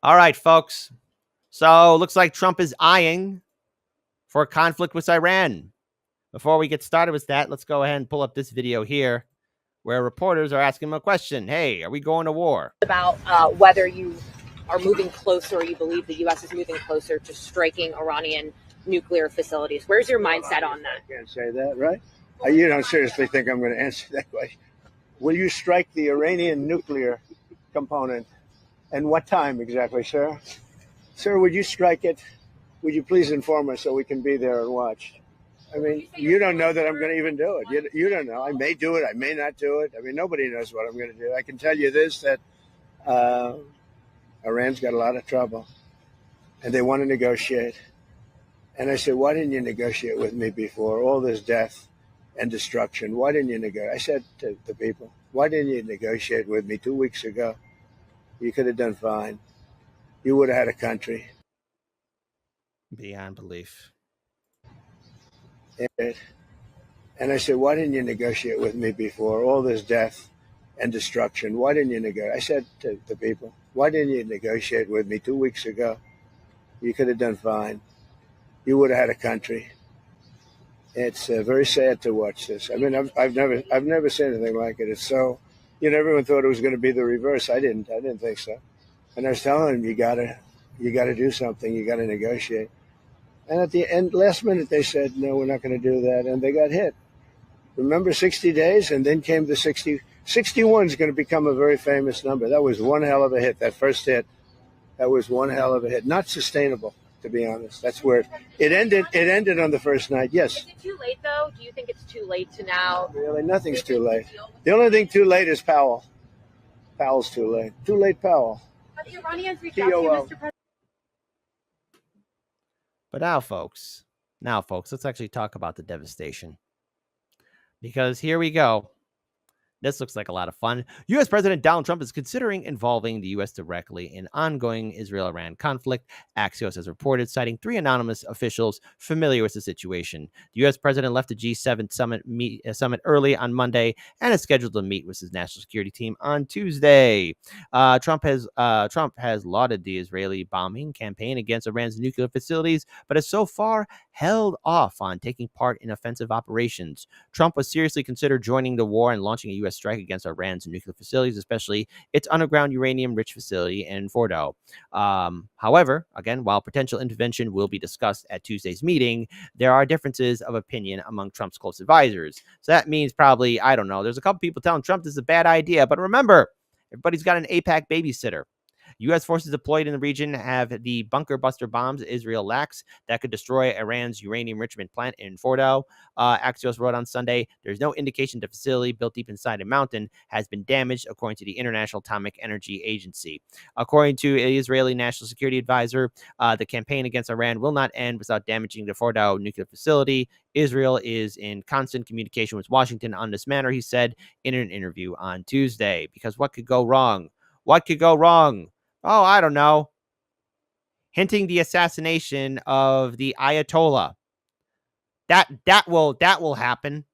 All right, folks. So looks like Trump is eyeing for a conflict with Iran. Before we get started with that, let's go ahead and pull up this video here where reporters are asking him a question. Hey, are we going to war? About whether you are moving closer, or you believe the U.S. is moving closer to striking Iranian nuclear facilities. Where's your mindset on that? I can't say that, right? You don't seriously think I'm going to answer that question? Will you strike the Iranian nuclear component? And what time exactly, sir? Sir, would you strike it? Would you please inform us so we can be there and watch? I mean, you don't know that I'm going to even do it. You don't know. I may do it. I may not do it. I mean, nobody knows what I'm going to do. I can tell you this, that Iran's got a lot of trouble, and they want to negotiate. And I said, why didn't you negotiate with me before? All this death and destruction. Why didn't you negotiate? I said to the people, why didn't you negotiate with me 2 weeks ago? You could have done fine. You would have had a country. Beyond belief. And I said, why didn't you negotiate with me before? All this death and destruction. Why didn't you negotiate? I said to the people, why didn't you negotiate with me 2 weeks ago? You could have done fine. You would have had a country. It's very sad to watch this. I mean, I've never seen anything like it. It's so, everyone thought it was going to be the reverse. I didn't think so. And I was telling them, you gotta do something. You gotta negotiate. And at the end, last minute, they said, no, we're not going to do that. And they got hit. Remember 60 days? And then came the 60. 61 is going to become a very famous number. That was one hell of a hit. That first hit, that was one hell of a hit. Not sustainable, to be honest. That's where it ended. It ended on the first night. Yes. Is it too late, though? Do you think it's too late to now? Really, nothing's too late. The only thing too late is Powell. Powell's too late. Too late, Powell. But the Iranians reached out to you, Mr. President. But now, folks, let's actually talk about the devastation. Because here we go. This looks like a lot of fun. U.S. President Donald Trump is considering involving the U.S. directly in ongoing Israel-Iran conflict, Axios has reported, citing 3 anonymous officials familiar with the situation. The U.S. president left the G7 summit early on Monday and is scheduled to meet with his national security team on Tuesday. Trump has lauded the Israeli bombing campaign against Iran's nuclear facilities, but has so far held off on taking part in offensive operations. Trump was seriously considered joining the war and launching a U.S. strike against Iran's nuclear facilities, especially its underground uranium-rich facility in Fordow. However, again, while potential intervention will be discussed at Tuesday's meeting, there are differences of opinion among Trump's close advisors. So that means probably, I don't know, there's a couple people telling Trump this is a bad idea, but remember, everybody's got an AIPAC babysitter. U.S. forces deployed in the region have the bunker buster bombs Israel lacks that could destroy Iran's uranium enrichment plant in Fordow. Axios wrote on Sunday, there's no indication the facility built deep inside a mountain has been damaged, according to the International Atomic Energy Agency. According to an Israeli National Security Advisor, the campaign against Iran will not end without damaging the Fordow nuclear facility. Israel is in constant communication with Washington on this matter, he said in an interview on Tuesday. Because what could go wrong? What could go wrong? Oh, I don't know. Hinting the assassination of the Ayatollah. That will happen.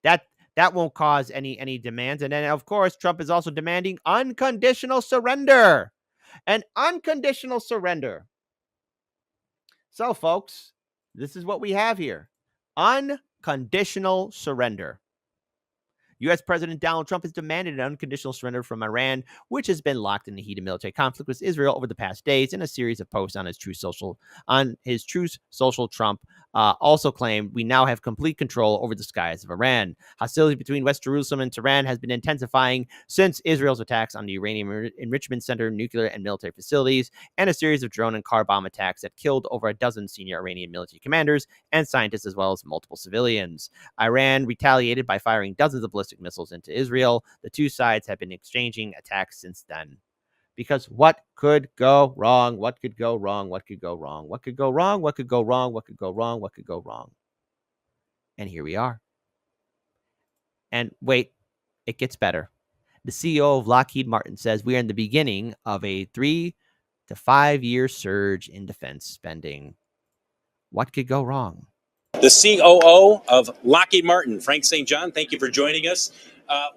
That won't cause any demands. And then, of course, Trump is also demanding unconditional surrender. An unconditional surrender. So, folks, this is what we have here. Unconditional surrender. U.S. President Donald Trump has demanded an unconditional surrender from Iran, which has been locked in the heated military conflict with Israel over the past days. In a series of posts on his Truth Social, Trump also claimed, we now have complete control over the skies of Iran. Hostility between West Jerusalem and Tehran has been intensifying since Israel's attacks on the uranium enrichment center, nuclear and military facilities, and a series of drone and car bomb attacks that killed over a dozen senior Iranian military commanders and scientists, as well as multiple civilians. Iran retaliated by firing dozens of ballistic missiles into Israel. The two sides have been exchanging attacks since then. Because what could go wrong? What could go wrong? What could go wrong? What could go wrong? What could go wrong? What could go wrong? What could go wrong? And here we are. And wait, it gets better. The CEO of Lockheed Martin says we are in the beginning of a 3 to 5 year surge in defense spending. What could go wrong? The COO of Lockheed Martin, Frank St. John, thank you for joining us.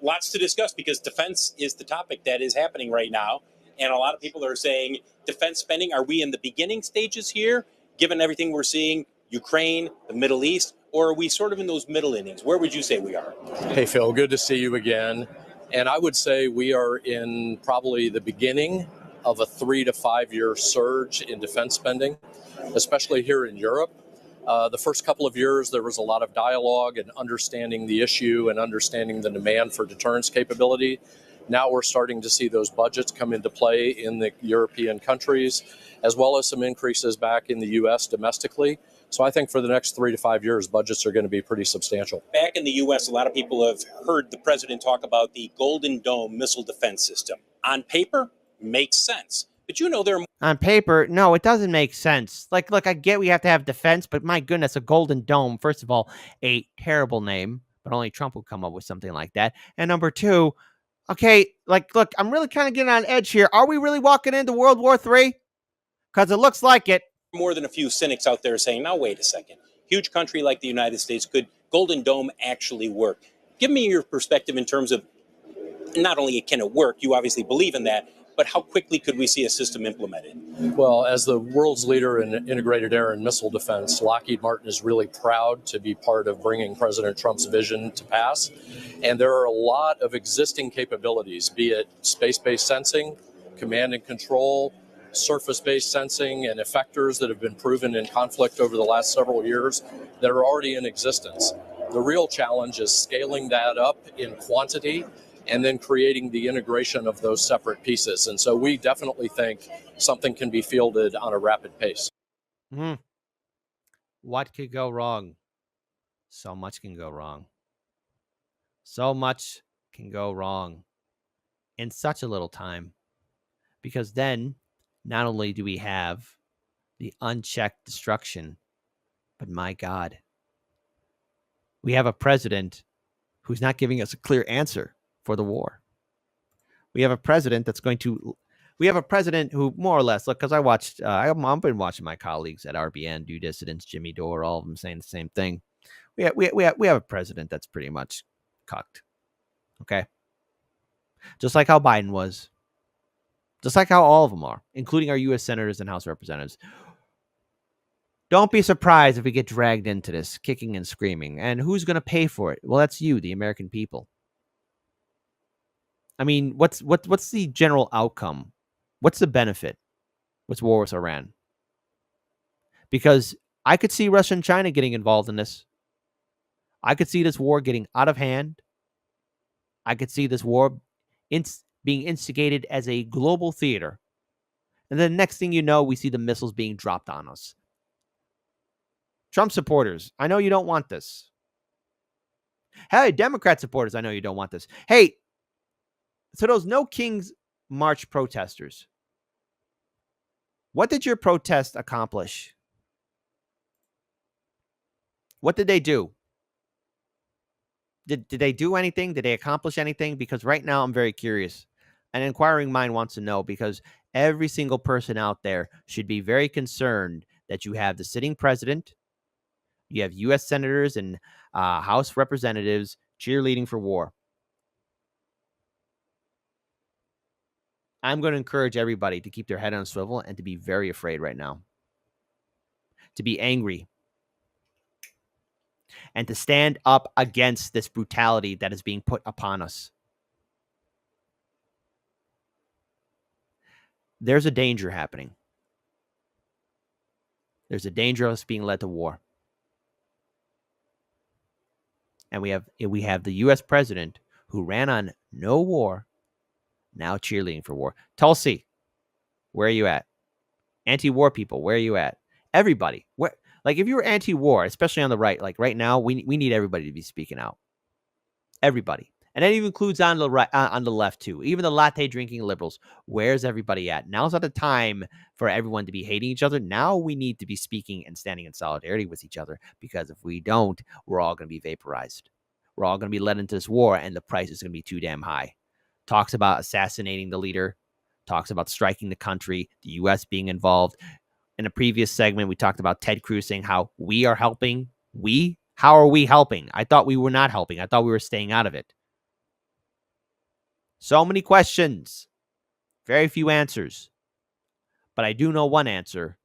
Lots to discuss because defense is the topic that is happening right now. And a lot of people are saying defense spending, are we in the beginning stages here, given everything we're seeing, Ukraine, the Middle East, or are we sort of in those middle innings? Where would you say we are? Hey, Phil, good to see you again. And I would say we are in probably the beginning of a 3 to 5 year surge in defense spending, especially here in Europe. The first couple of years, there was a lot of dialogue and understanding the issue and understanding the demand for deterrence capability. Now we're starting to see those budgets come into play in the European countries, as well as some increases back in the U.S. domestically. So I think for the next 3 to 5 years, budgets are going to be pretty substantial. Back in the U.S., a lot of people have heard the president talk about the Golden Dome missile defense system. On paper, makes sense. But you know there are On paper, no, it doesn't make sense. Like, look, I get we have to have defense, but my goodness, a Golden Dome, first of all, a terrible name, but only Trump would come up with something like that. And number two, okay, like, look, I'm really kind of getting on edge here. Are we really walking into World War III? Because it looks like it. more than a few cynics out there saying, now, wait a second. Huge country like the United States, could Golden Dome actually work? Give me your perspective in terms of not only can it work, you obviously believe in that, but how quickly could we see a system implemented? Well, as the world's leader in integrated air and missile defense, Lockheed Martin is really proud to be part of bringing President Trump's vision to pass. And there are a lot of existing capabilities, be it space-based sensing, command and control, surface-based sensing, and effectors that have been proven in conflict over the last several years that are already in existence. The real challenge is scaling that up in quantity and then creating the integration of those separate pieces. And so we definitely think something can be fielded on a rapid pace. What could go wrong? So much can go wrong. So much can go wrong in such a little time. Because then, not only do we have the unchecked destruction, but my God, we have a president who's not giving us a clear answer for the war. We have a president who more or less, look, because I've been watching my colleagues at RBN, Due Dissidents, Jimmy Dore, all of them saying the same thing. We have a president that's pretty much cucked. Okay. Just like how Biden was. Just like how all of them are, including our U.S. senators and House representatives. Don't be surprised if we get dragged into this, kicking and screaming. And who's going to pay for it? Well, that's you, the American people. I mean, what's the general outcome? What's the benefit with war with Iran? Because I could see Russia and China getting involved in this. I could see this war getting out of hand. I could see this war being instigated as a global theater. And then next thing you know, we see the missiles being dropped on us. Trump supporters, I know you don't want this. Hey, Democrat supporters, I know you don't want this. Hey, so those No Kings March protesters, what did your protest accomplish? What did they do? Did they do anything? Did they accomplish anything? Because right now I'm very curious. An inquiring mind wants to know, because every single person out there should be very concerned that you have the sitting president, you have U.S. senators and House representatives cheerleading for war. I'm going to encourage everybody to keep their head on a swivel and to be very afraid right now. To be angry. And to stand up against this brutality that is being put upon us. There's a danger happening. There's a danger of us being led to war. And we have the U.S. president who ran on no war, now cheerleading for war. Tulsi, where are you at? Anti-war people, where are you at? Everybody, like if you were anti-war, especially on the right, like right now, we need everybody to be speaking out. Everybody. And that even includes on the right, on the left too. Even the latte drinking liberals. Where's everybody at? Now's not the time for everyone to be hating each other. Now we need to be speaking and standing in solidarity with each other, because if we don't, we're all going to be vaporized. We're all going to be led into this war, and the price is going to be too damn high. Talks about assassinating the leader. Talks about striking the country. The U.S. being involved. In a previous segment, we talked about Ted Cruz saying how we are helping. How are we helping? I thought we were not helping. I thought we were staying out of it. So many questions. Very few answers. But I do know one answer.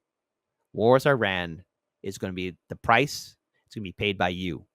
War with Iran is going to be the price. It's going to be paid by you.